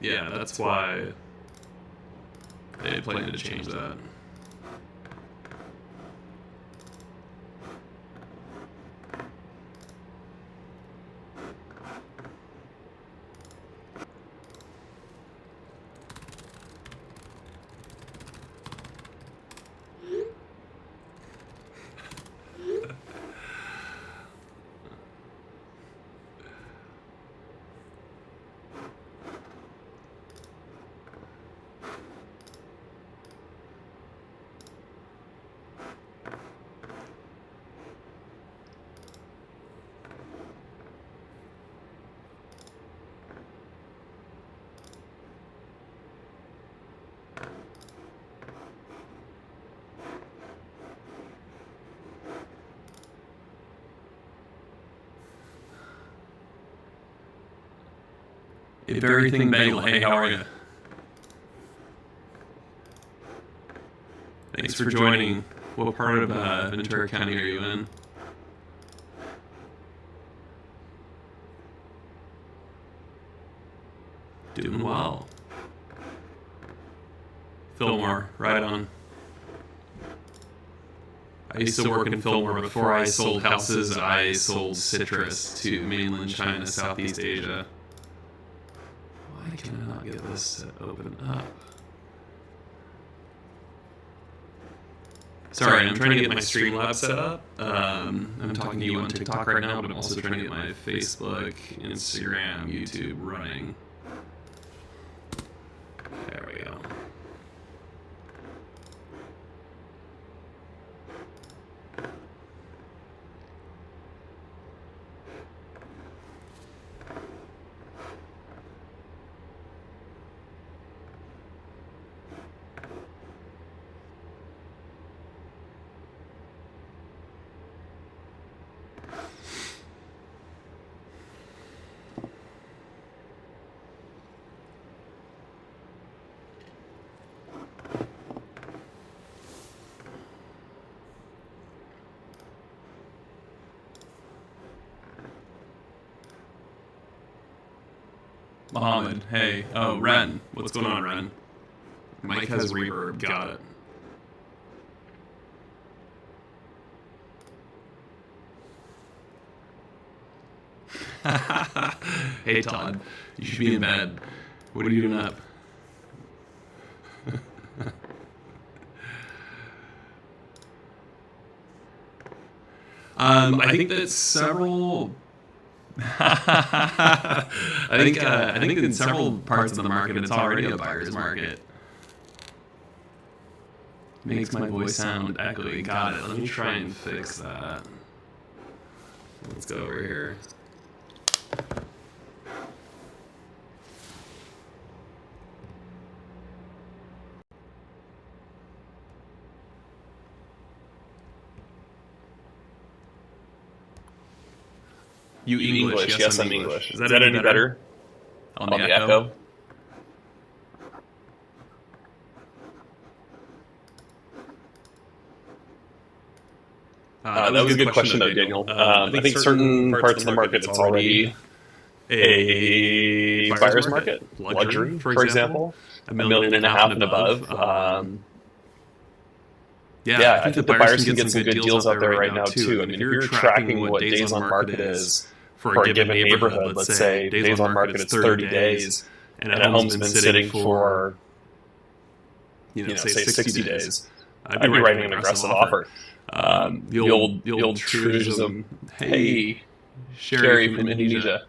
Yeah, that's why they plan to change that. If everything bagel, hey, how are you? Thanks for joining. What part of Ventura County are you in? Doing well. Fillmore, right on. I used to work in Fillmore. Before I sold houses, I sold citrus to mainland China, Southeast Asia. Why can I not get this to open up? Sorry, I'm trying to get my Streamlabs set up. I'm talking to you on TikTok right now, but I'm also trying to get my Facebook, Instagram, YouTube running. There we go. Mohammed, hey. Oh, Ren. What's going on, Ren? Mike has reverb. Got it. Hey, Todd. You should be in bed. What are you doing up? I think that several... I think in several parts of the market, it's already a buyer's market. Makes my voice sound echoey. Got it. Let me try and fix that. Let's go over here. You English? Yes, I'm English. Is that any better? On the echo? That was a good question, though, Daniel. I think certain parts of the market, it's already a buyer's market. Luxury, for example, $1.5 million and above. Yeah, I think the buyers can get some good deals out there right now, too. I mean, if you're tracking what days on market is for a given neighborhood, let's say days on market it's 30 days, and a home's been sitting for, say 60 days, I'd be writing an aggressive offer. The old truism, hey, Sherry from Indonesia.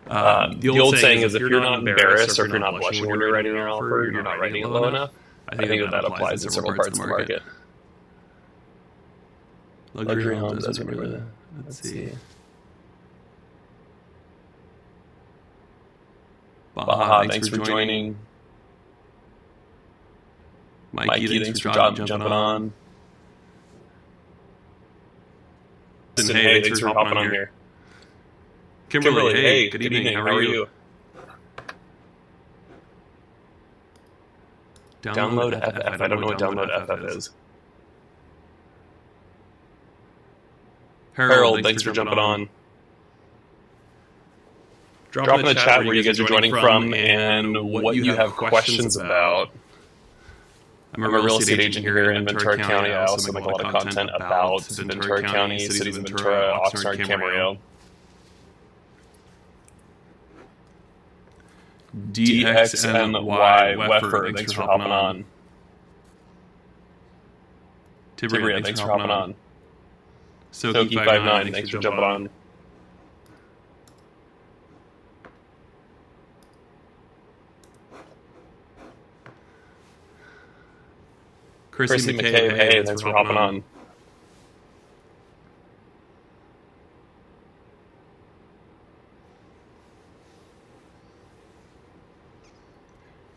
The old saying is if you're not embarrassed or if you're not blushing when you're writing your offer, you're not writing it low enough. I think that applies in several parts of the market. Luxury homes, that's remember that. Let's see. Baha, thanks for joining. Mikey, thanks for jumping on. Hey, thanks for hopping on here. Kimberly, hey, good evening. How are you? Download FF. I don't know what download FF is. Harold, thanks for jumping on. Drop in the chat where you guys are joining from and what you have questions about. I'm a real estate agent here in Ventura County. I also make a lot of content about Ventura County, cities of Ventura, Oxnard, and Camarillo. DXNY, Weffer, thanks for hopping on. Tiberian, thanks for hopping on. Soki59, thanks for jumping on. Chrissy McCabe, hey, thanks for hopping on.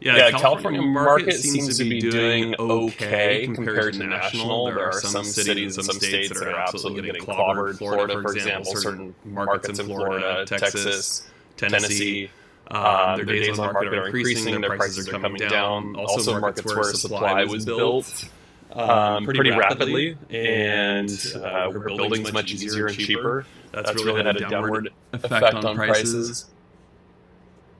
Yeah, California market seems to be doing okay compared to national. There are some cities and some states that are absolutely getting clobbered. Florida, for example, certain markets in Florida, Texas, Tennessee, their days on market are increasing, their prices are coming down. Also markets where supply was built pretty rapidly, and where building's much easier and cheaper. That's really had a downward effect on prices.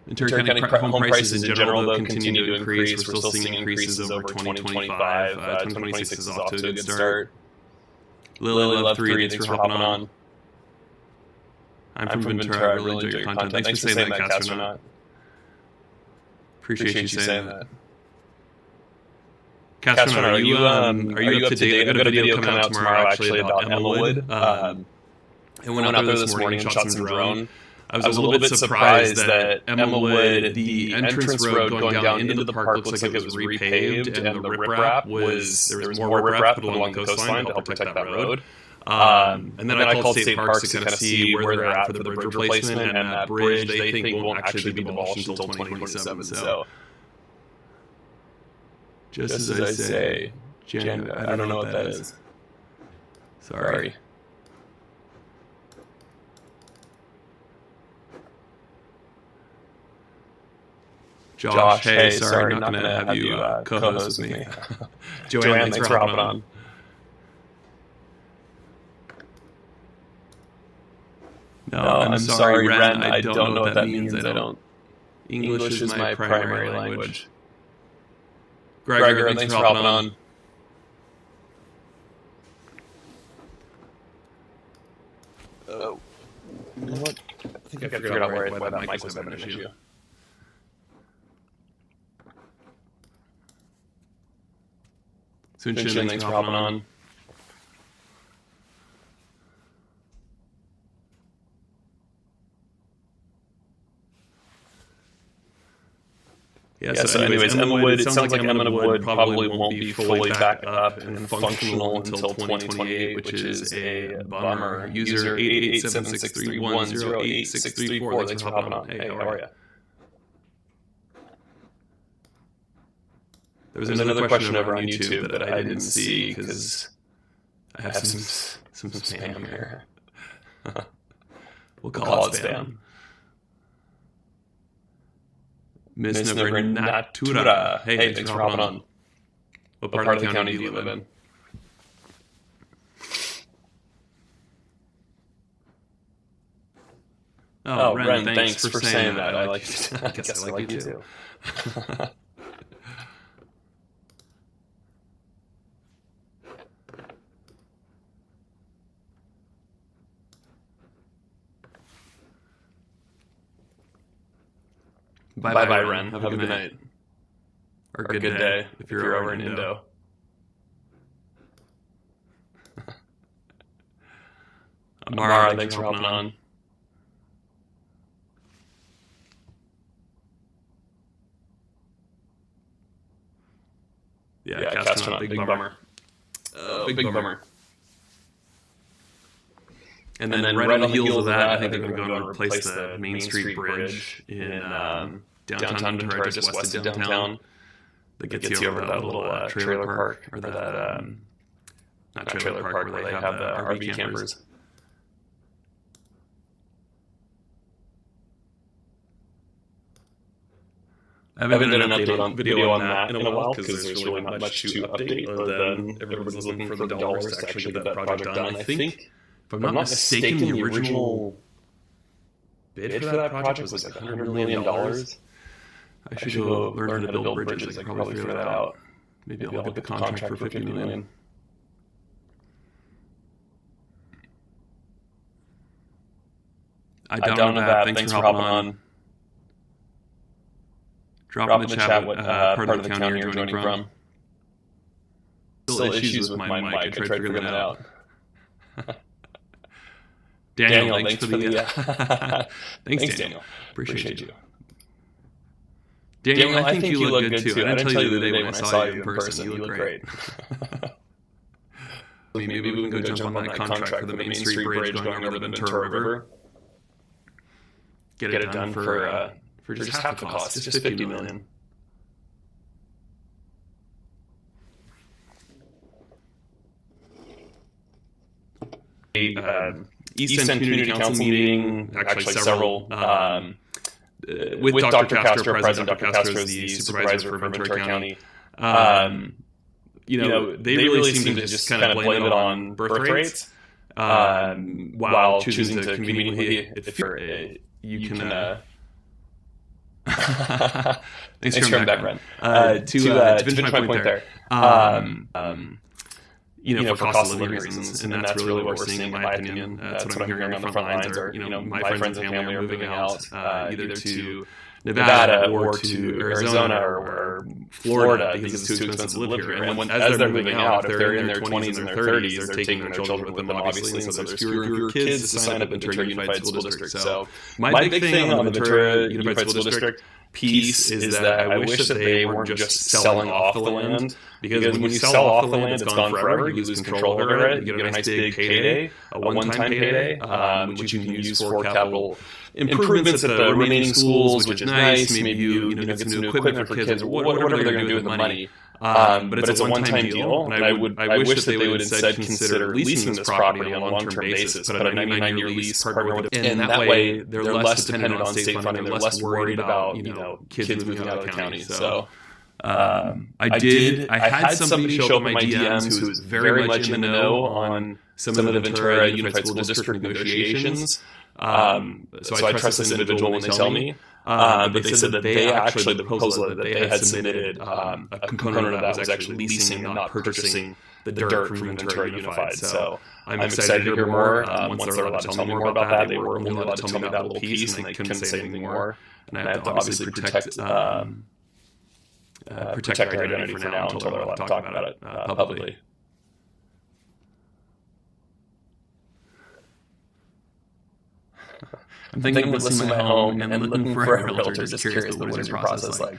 Ventura County home prices in general, though, continue to increase. We're still seeing increases over 2025. 2026 is off to a good start. Lily Love 3, thanks for hopping on. I'm from Ventura. I really enjoy your content. Thanks for saying that, Castronaut. Appreciate you saying that. Castronaut, are you up to date? I've got a video coming out tomorrow, actually, about Emmawood. I went out there this morning and shot some drone. I was a little bit surprised that Emmawood, the entrance road going down into the park, looks like it was repaved, and the riprap there was more riprap put along the coastline to help protect that road. And then I called state parks to kind of see where they're at for the bridge replacement, and that bridge they think won't actually be demolished until 2027. So, just as I say, I don't know what that is. Sorry. Josh, hey, sorry, not going to have you co-host with me. Joanne, thanks for hopping on. No, I'm sorry, Ren, I don't know what that means. English is my primary language. Gregor, thanks for hopping on. Oh, you know what? I think I figured out why that mic was having an issue. Sunshin, thanks for hopping on. Yeah, so anyways, Emmawood, it sounds like Emmawood probably won't be fully back up and functional until 2028, which is a bummer. User 88763108634, thanks for hopping on. Hey, how are you? There was another question over on YouTube that I didn't see because I have some spam here. We'll call it spam. Miss Natura. Hey, thanks for hopping on. What part of the county do you live in? Oh, Ren, thanks for saying that. I guess I like you too. Bye, Ren. Have a good night. Or good day if you're over in Indo. Amara, thanks for hopping on. Yeah, Castronaut, big bummer. Big bummer. And then right on the heels of that, I think they're going to go and replace the Main Street Bridge in downtown Ventura, just west of downtown. That gets you over that little trailer park, or that, not trailer park, where they have the RV campers. I haven't done an update video on that in a while because there's really not much to update other than everybody's looking for the dollars to actually get that project done. I think, if I'm not mistaken, the original bid for that project was like $100 million. I should go learn how to build bridges. I can probably figure that out. Maybe I'll get the contract for $50 million. I don't know that. Thanks for hopping on. Drop in the chat what part of the county you're joining from. Still issues with my mic. I tried figuring that out. Daniel, thanks for the... Thanks, Daniel. Appreciate you. Daniel, I think you look good too. I didn't tell you the other day when I saw you in person. You look great. Maybe we can go jump on that contract for the Main Street Bridge going over the Ventura River. Get it done for just half the cost, just $50 million. East End Community Council meeting, actually several, with Dr. Castro present. Dr. Castro is the supervisor for Ventura County. They really seem to just kind of blame it on birth rates, while choosing to conveniently, you can... Thanks for coming back, Ren. To finish my point there, for cost of living reasons, and that's really what we're seeing, in my opinion. That's what I'm hearing on the front lines. Are my friends and family are moving out either to Nevada or to Arizona or Florida because it's too expensive to live here. And as they're moving out, if they're in their 20s and their 30s, they're taking their children with them, obviously, and so there's fewer and fewer kids to sign up at Ventura Unified School District. So my big thing on the Ventura Unified School District piece is that I wish that they weren't just selling off the land, because when you sell off the land, it's gone forever. You lose control over it. You get a nice big payday, a one-time payday, which you can use for capital improvements at the remaining schools, which is nice. Maybe you get some new equipment for kids, or whatever they're going to do with the money. But it's a one-time deal, and I wish that they would instead consider leasing this property on a long-term basis, put a 99-year lease, partner with it, and that way they're less dependent on state funding. They're less worried about kids moving out of the county. So I had somebody show up in my DMs who was very much in the know on some of the Ventura Unified School District negotiations. So I trust this individual when they tell me. But they said that they actually, the proposal that they had submitted, a component of that was actually leasing and not purchasing the dirt from Ventura Unified. So I'm excited to hear more. Once they're allowed to tell me more about that, they were only allowed to tell me that little piece, and they couldn't say anything more. And I have to obviously protect their identity for now until they're allowed to talk about it publicly. I'm thinking of listing my home and looking for a realtor. Just curious, but what is your process like?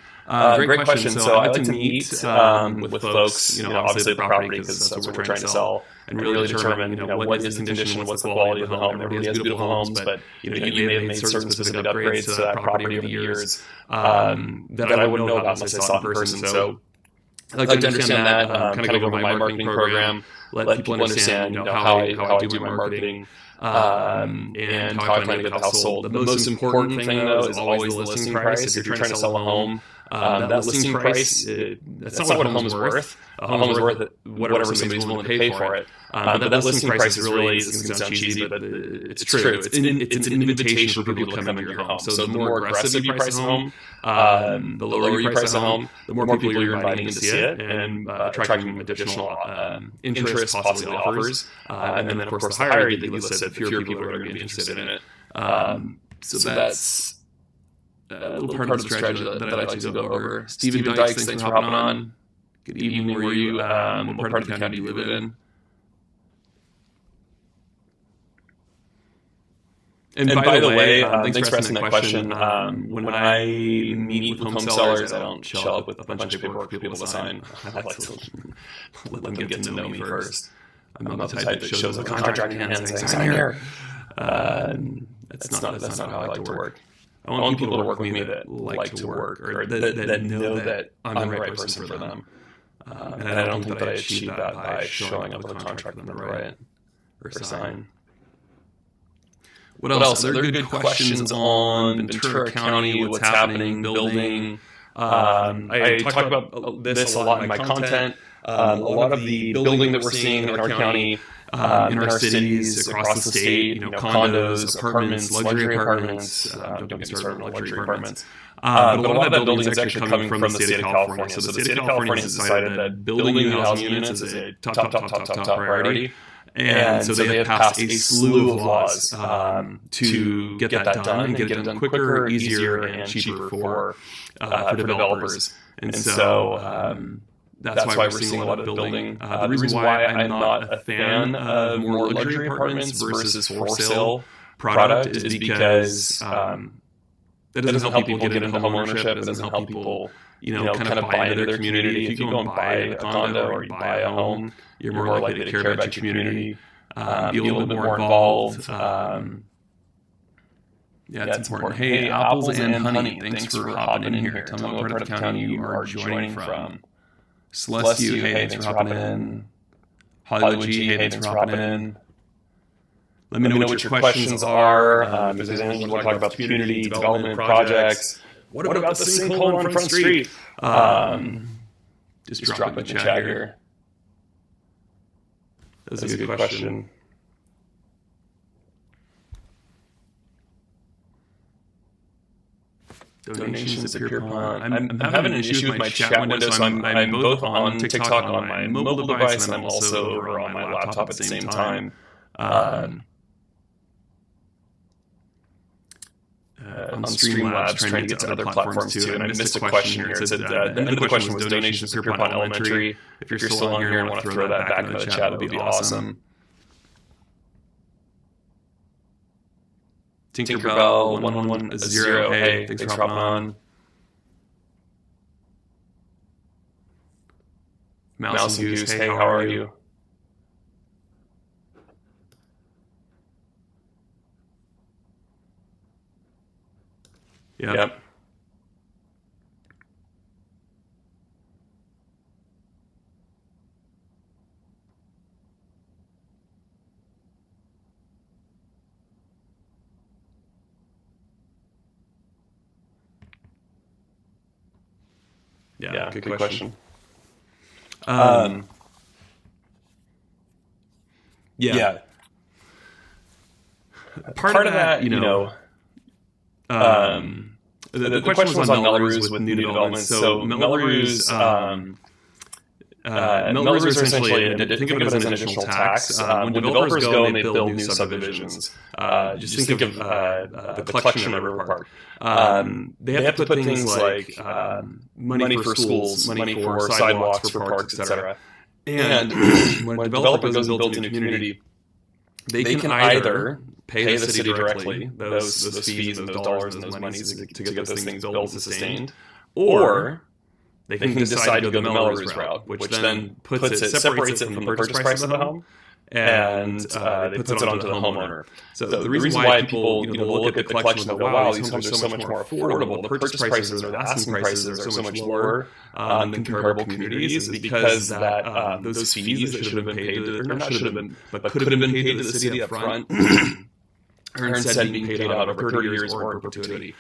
Great question. So I like to meet with folks, obviously at the property, because that's what we're trying to sell, and really determine, what is the condition, what's the quality of the home. Everybody has beautiful homes, but you may have made certain specific upgrades to that property over the years that I wouldn't know about unless I saw it in person. So I like to understand that, kind of go over my marketing program, let people understand, how I do my marketing. And how I plan to get the house sold. The most important thing, though, is always the listing price. If you're trying to sell a home, that listing price, that's not what a home is worth. A home is worth whatever somebody's willing to pay for it. But that listing price is really, it's going to sound cheesy, but it's true. It's an invitation for people to come into your home. So the more aggressive you price a home, the lower you price a home, the more people you're inviting in to see it, and attracting additional interest, possibly offers. And then, of course, the higher you get listed, the fewer people are going to be interested in it. So that's a little part of the strategy that I like to go over. Stephen Dykes, thanks for hopping on. Good evening. Where you? What part of the county do you live in? And by the way, thanks for asking that question. When I meet with home sellers, I don't show up with a bunch of paperwork for people to sign. I like to let them get to know me first. I'm not the type that shows a contract in hand saying, sign here. That's not how I like to work. I want people to work with me that like to work, or that know that I'm the right person for them. And I don't think that I achieve that by showing up with a contract for them to write or sign. What else? There are good questions on Ventura County, what's happening, building. I talk about this a lot in my content. A lot of the building that we're seeing in our county, in our cities, across the state, condos, apartments, luxury apartments, don't get me started on luxury apartments. But a lot of that building is actually coming from the state of California. So the state of California has decided that building new housing units is a top priority. And so they have passed a slew of laws to get that done and get it done quicker, easier, and cheaper for developers. And so that's why we're seeing a lot of building. The reason why I'm not a fan of more luxury apartments versus for sale product is because that doesn't help people get into home ownership. It doesn't help people kind of buy into their community. If you go and buy a condo or you buy a home, you're more likely to care about your community, be a little bit more involved. It's important. Hey, Apples and Honey, thanks for hopping in here. Tell me what part of the county you are joining from. Celestiu, hey, thanks for hopping in. Hollywood G, hey, thanks for hopping in. Let me know what your questions are. If there's anything you want to talk about community development projects. What about the sinkhole on Front Street? Just drop it in the chat here. That's a good question. Donations at Pierpont. I'm having an issue with my chat window, so I'm both on TikTok on my mobile device, and I'm also over on my laptop at the same time. On Streamlabs, trying to get to other platforms too, and I missed a question here. It said the end of the question was donations to Pierpont Elementary. If you're still on here and want to throw that back in the chat, that would be awesome. Tinkerbell 111 hey, thanks for hopping on. Mouse and Goose, hey, how are you? Yep. Yeah, good question. Yeah. Part of that, the question was on Melrose with new developments. So Melrose are essentially, think of it as an additional tax. When developers go and they build new subdivisions, just think of the collection of River Park. They have to put things like money for schools, money for sidewalks, for parks, etc. And when a developer goes and builds a new community, they can either pay the city directly those fees and those dollars and those monies to get those things built and sustained, or they can decide to go the Melrose route, which then separates it from the purchase price of the home, and they puts it onto the homeowner. So the reason why people look at the collection and go, wow, these homes are so much more affordable, the purchase prices or the asking prices are so much lower than comparable communities, is because that those fees that should have been paid to, or not should have been, but could have been paid to the city up front, are instead being paid out over 30 years or in perpetuity.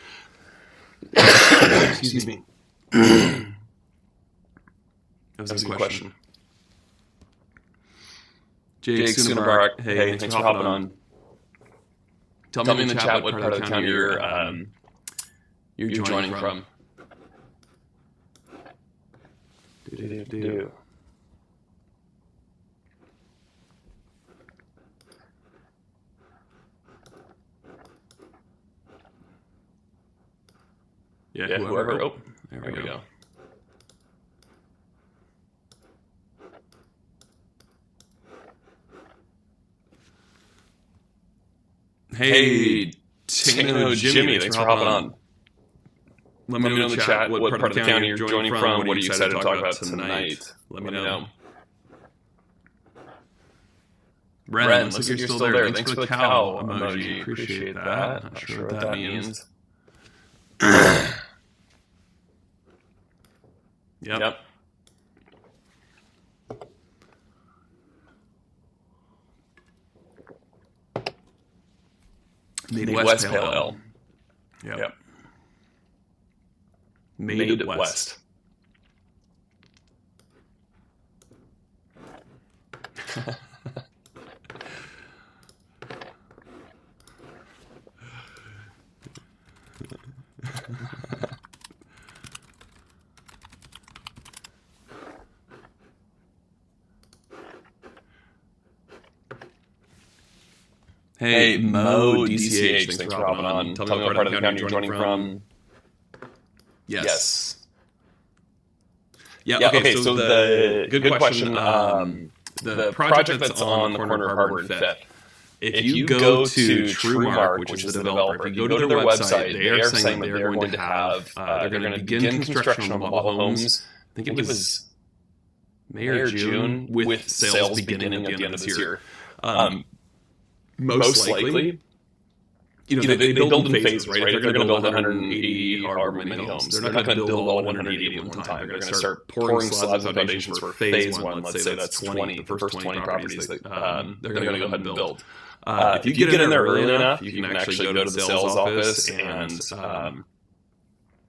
Excuse me. That was a good question. Jake Sunabarak, hey, thanks for hopping on. Tell me in the chat what part of the county you're joining from. Yeah, whoever. Oh, there we go. Hey, Tano Jimmy, thanks for hopping on. Let me know in the chat what part of the county you're joining from. What are you excited to talk about tonight? Let me know. Ren, looks like you're still there. Thanks for the cow emoji. Appreciate that. Not sure what that means. Yep. Midwest Pale Ale. Yep. Made West. Hey, Mo DCH, thanks for hopping on. Tell me what part of the county you're joining from. Yes. Yeah, okay, so the good question. The project that's on the corner of Harbor and Fifth, if you go to TrueMark, which is the developer, if you go to their website, they are saying that they're going to have, they're going to begin construction on mobile homes, I think it was May or June, with sales beginning at the end of this year. Most likely, they build in phases, right? If they're going to build 180 however many homes, they're not going to build all 180 at one time. They're going to start pouring slabs and foundations for phase one. Let's say that's 20, the first 20 properties that they're going to go ahead and build. If you get in there early enough, you can actually go to the sales office and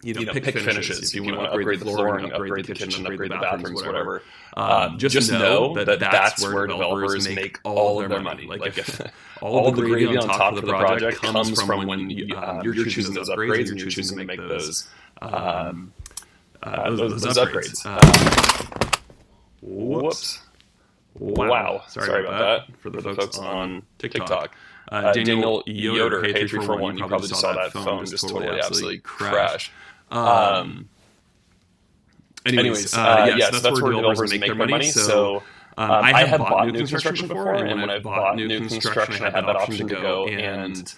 pick finishes. If you want to upgrade the flooring, upgrade the kitchen, upgrade the bathrooms, whatever. Just know that that's where developers make all of their money. Like all the gravy on top of the project comes from when you're choosing those upgrades and you're choosing to make those upgrades. Whoops. Wow. Sorry about that for the folks on TikTok. Daniel Yoder, K341, you probably just saw that phone just totally absolutely crash. Anyways, yes, that's where developers make their money. So I have bought new construction before, and when I've bought new construction, I had that option to go and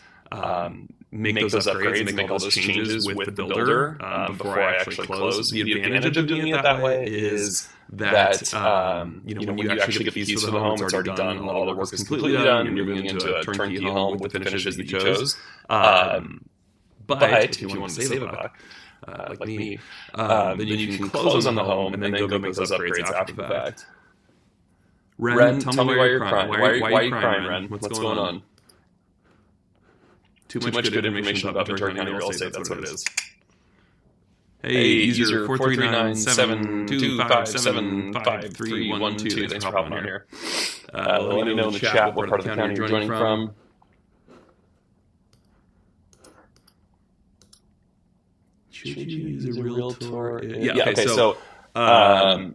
make those upgrades, make all those changes with the builder before I actually close. The advantage of doing it that way is that when you actually get the keys for the home, it's already done, all the work is completely done, and you're moving into a turnkey home with the finishes that you chose. But if you want to save a buck, like me, then you can close on the home and then go make those upgrades after the fact. Ren, tell me why you're crying. Why are you crying, Ren? What's going on? Too much good information about Ventura County real estate, that's what it is. Hey, user 43972575312. Thanks for hopping on here. Let me know in the chat what part of the county you're joining from. Should you use a Realtor? Okay, so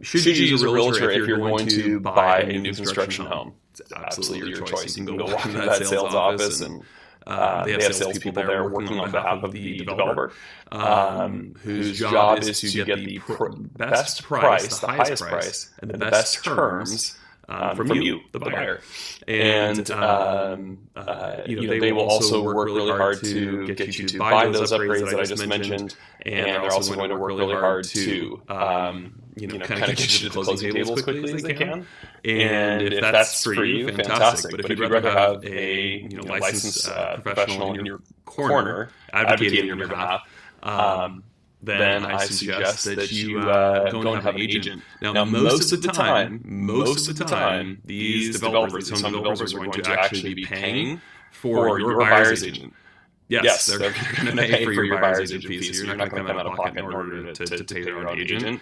should you use a Realtor if you're going to buy a new construction home? It's absolutely your choice. You can go walk into that sales office and they have salespeople there working on behalf of the developer, whose job is to get the best price, the highest price, and the best terms from you, the buyer. And they will also work really hard to get you to buy those upgrades that I just mentioned, and they're also going to work really hard to kind of get you to the closing table as quickly as they can. And if that's for you, fantastic. But if you'd rather have a licensed professional in your corner advocating on your behalf, then I suggest that you go and have an agent. Now, most of the time, these developers, some developers are going to actually be paying for your buyer's agent. Yes, they're going to pay for your buyer's agent fees. So you're not going to come out of pocket in order to pay their own agent,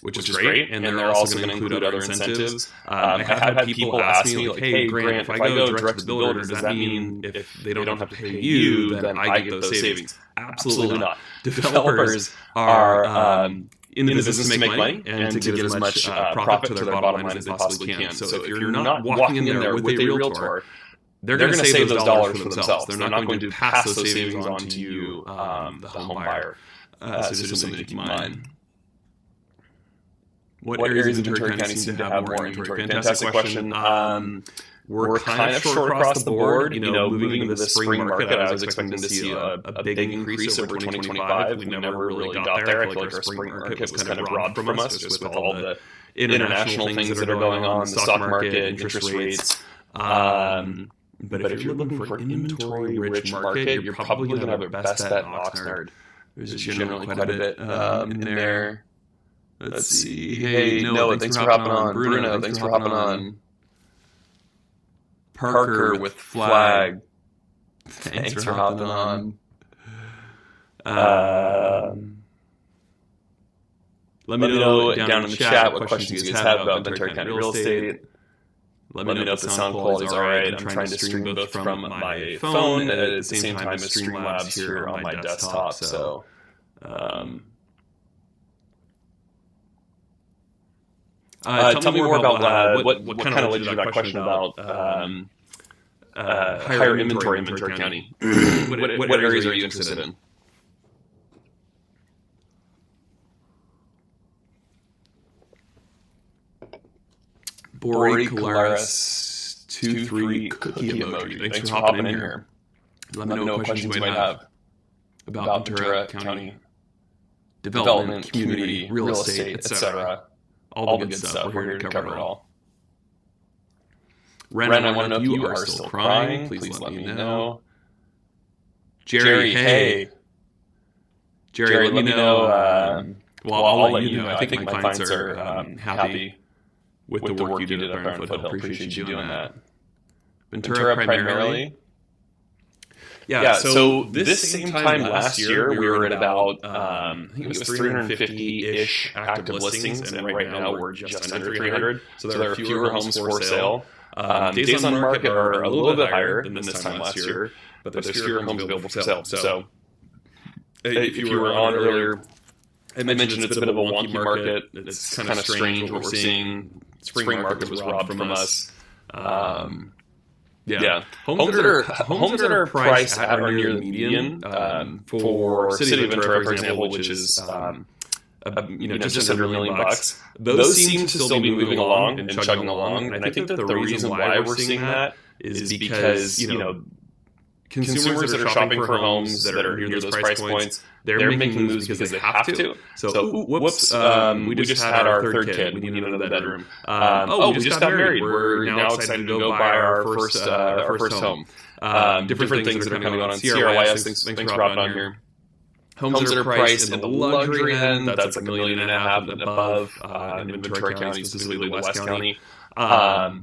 which is great. And they're also going to include other incentives. I have had people ask me, like, hey, Grant, if I go direct to the builder, does that mean if they don't have to pay you, then I get those savings? Absolutely not. Developers are in the business to make money and to give as much profit to their bottom line as they possibly can. So if you're not walking in there with a Realtor, they're going to save those dollars for themselves. They're not going to pass those savings on to you, the home buyer. So just something to keep in mind. What areas of Ventura County seem to have more inventory? Fantastic question. We're kind of short across the board. Moving into the spring market, I was expecting to see a big increase over 2025. We never really got there. I feel like our spring market was kind of robbed from us just with all the international things that are going on, the stock market, interest rates. But if you're looking for an inventory-rich market, you're probably going to have your best bet in Oxnard. There's generally quite a bit in there. Let's see. Hey, Noah, thanks for hopping on. Bruno, thanks for hopping on. Parker with Flag, thanks for hopping on. Let me know down in the chat what questions you guys have about Ventura County real estate. Let me know if the sound quality is all right. I'm trying to stream both from my phone at the same time as Streamlabs here on my desktop. So, tell me more about what kind of led you to that question about higher inventory in Ventura County. What areas are you interested in? Bori Colaris 23 cookie emoji. Thanks for hopping in here. Let me know what questions you might have about Ventura County development, community, real estate, etc. All the good stuff. We're here to cover it all. Ren, I want to know if you are still crying. Please let me know. Jerry, hey. Jerry, let me know. Well, I'll let you know. I think my clients are happy with the work you did up there on Foothill. Appreciate you doing that. Ventura primarily. Yeah, so this same time last year, we were at about, I think it was 350-ish active listings, and right now we're just under 300. So there are fewer homes for sale. Days on market are a little bit higher than this time last year, but there's fewer homes available for sale. So if you were on earlier, I mentioned it's a bit of a wonky market. It's kind of strange what we're seeing. Spring market was robbed from us. Yeah, homes that are priced at or near the median for City of Ventura, for example, which is just under $1 million. Those seem to still be moving along and chugging along, and I think that the reason why we're seeing that is because consumers that are shopping for homes that are near those price points, they're making moves because they have to. So, whoops, we just had our third kid. We need another bedroom. We just got married. We're now excited to go buy our first home. Different things that are coming on CRYS. Thanks for hopping on here. Homes that are priced in the luxury end, that's like $1.5 million and above in Ventura County, specifically West County.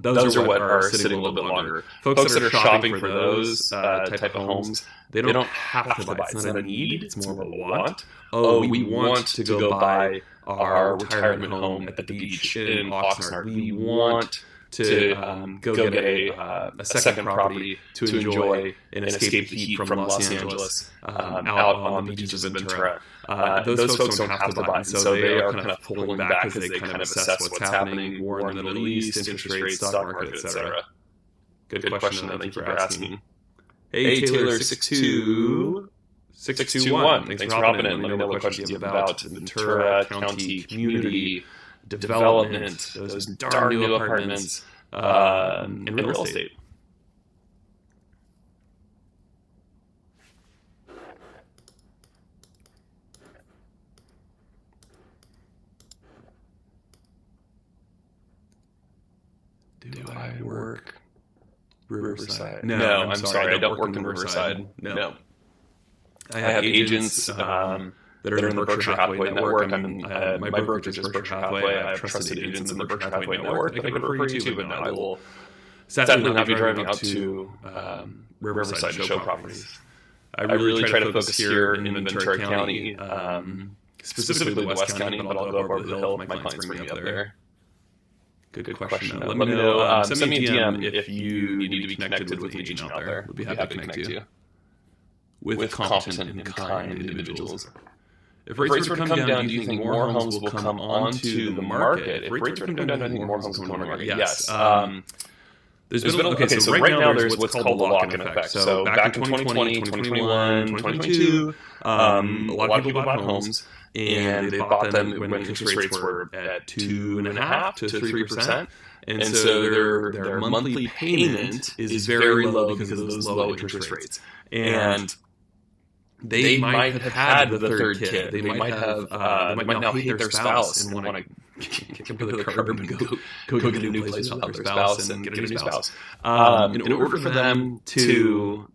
Those are what are sitting a little bit longer. Folks that are shopping for those type of homes, they don't have to buy. It's not a need, it's more of a want. We want to go buy our retirement home at the beach in Oxnard. We want to go get a second property to enjoy and escape the heat from Los Angeles out on the beaches of Ventura. Those folks don't have to buy, so they are kind of pulling back as they kind of assess what's happening, war in the Middle East, interest rates, stock market, etc. Good question, thank you for asking. Hey, Taylor 621, thanks for hopping in. Let me know what questions you have about Ventura County community development, those darn new apartments, and real estate. Do I work Riverside? No, I'm sorry, I don't work in Riverside. No. I have agents that are in the Berkshire Hathaway network. My brokerage is Berkshire Hathaway. I have trusted agents in the Berkshire Hathaway network. I could refer you to, but no, I will sadly not be driving out to Riverside to show properties. I really try to focus here in Ventura County, specifically the West County, but I'll go over the hill if my clients bring me up there. Good question. Let me know. Send me a DM if you need to be connected with an agent out there. We'd be happy to connect you with competent and kind individuals. If rates were to come down, do you think more homes will come onto the market? If rates were to come down, do you think more homes will come onto the market? Yes. So right now there's what's called the lock-in effect. So back in 2020, 2021, 2022, a lot of people bought homes, and they bought them when interest rates were at 2.5% to 3%. And so their monthly payment is very low because of those low interest rates. And they might have had the third kid. They might have. They might now hate their spouse and want to kick them to the curb and go get a new place without their spouse and get a new spouse. In order for them to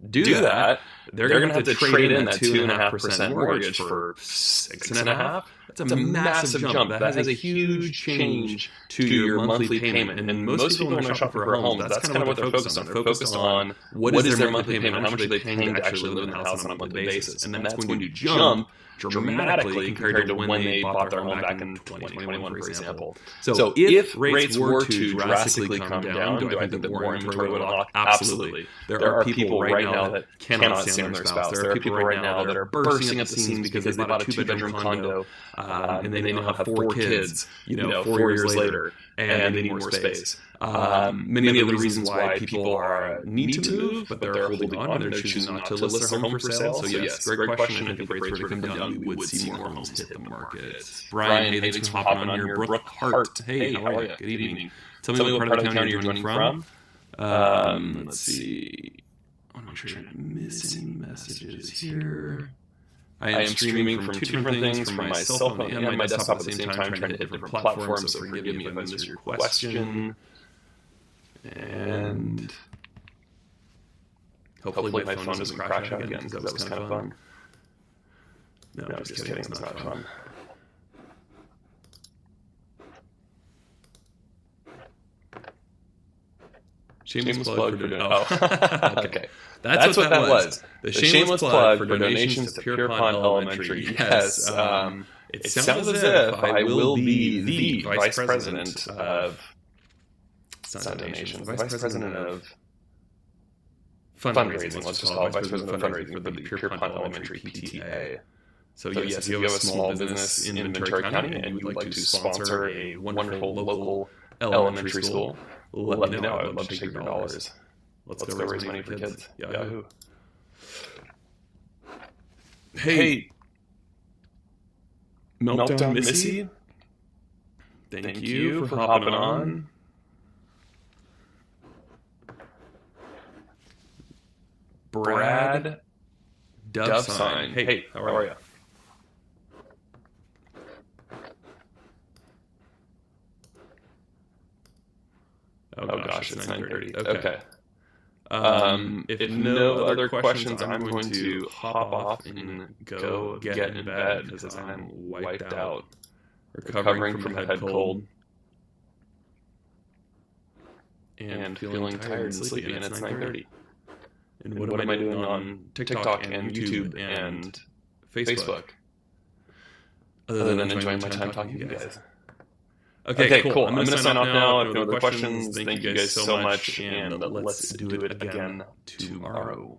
do that, they're going to have to trade in that 2.5% mortgage for 6.5%. That's a massive jump. That has a huge change to your monthly payment. And most people when they're shopping for homes, that's kind of what they're focused on. They're focused on what is their monthly payment, how much are they paying to actually live in the house on a monthly basis. And that's when you jump dramatically compared to when they bought their home back in 2021, for example. So if rates were to drastically come down, do I think that more inventory would unlock? Absolutely. There are people right now that cannot stand their spouse. There are people right now that are bursting at the seams because they bought a 2-bedroom condo and they now have 4 kids, 4 years later, and they need more space. Many of the reasons why people need to move, but they're holding on and they're choosing not to list their home for sale. So yes, great question. I think if rates were to come down, we would see more homes hit the market. Brian, hey, thanks for hopping on here. Brooke Hart, hey, how are you? Good evening. Tell me what part of the county you're joining from. Let's see. I want to make sure I didn't miss any messages here. I am streaming from 2 different things, from my cell phone and my desktop at the same time, trying to hit different platforms, so forgive me if I miss your question. And hopefully my phone doesn't crash out again, because that was kind of fun. No, just kidding, it's not fun. Shameless plug for doing. Oh, okay. That's what that was. The shameless plug for donations to Pure Pond Elementary. Yes. It sounds as if I will be the vice president of... It's not donations. Vice president of fundraising. Let's just call it vice president of fundraising for the Pure Pond Elementary PTA. So yes, if you have a small business in Ventura County and you would like to sponsor a wonderful local elementary school, let me know. I would love to take your dollars. Let's go raise money for kids. Yahoo. Hey, Meltdown Missy. Thank you for hopping on. Brad Dovesign. Hey, how are you? Oh gosh, it's 9:30. Okay. If no other questions, I'm going to hop off and go get in bed because I'm wiped out, recovering from a head cold, and feeling tired and sleepy, and it's 9:30. And what am I doing on TikTok and YouTube and Facebook? Other than enjoying my time talking to you guys. Okay, cool. I'm going to sign off now. If no other questions, thank you guys so much, and let's do it again tomorrow.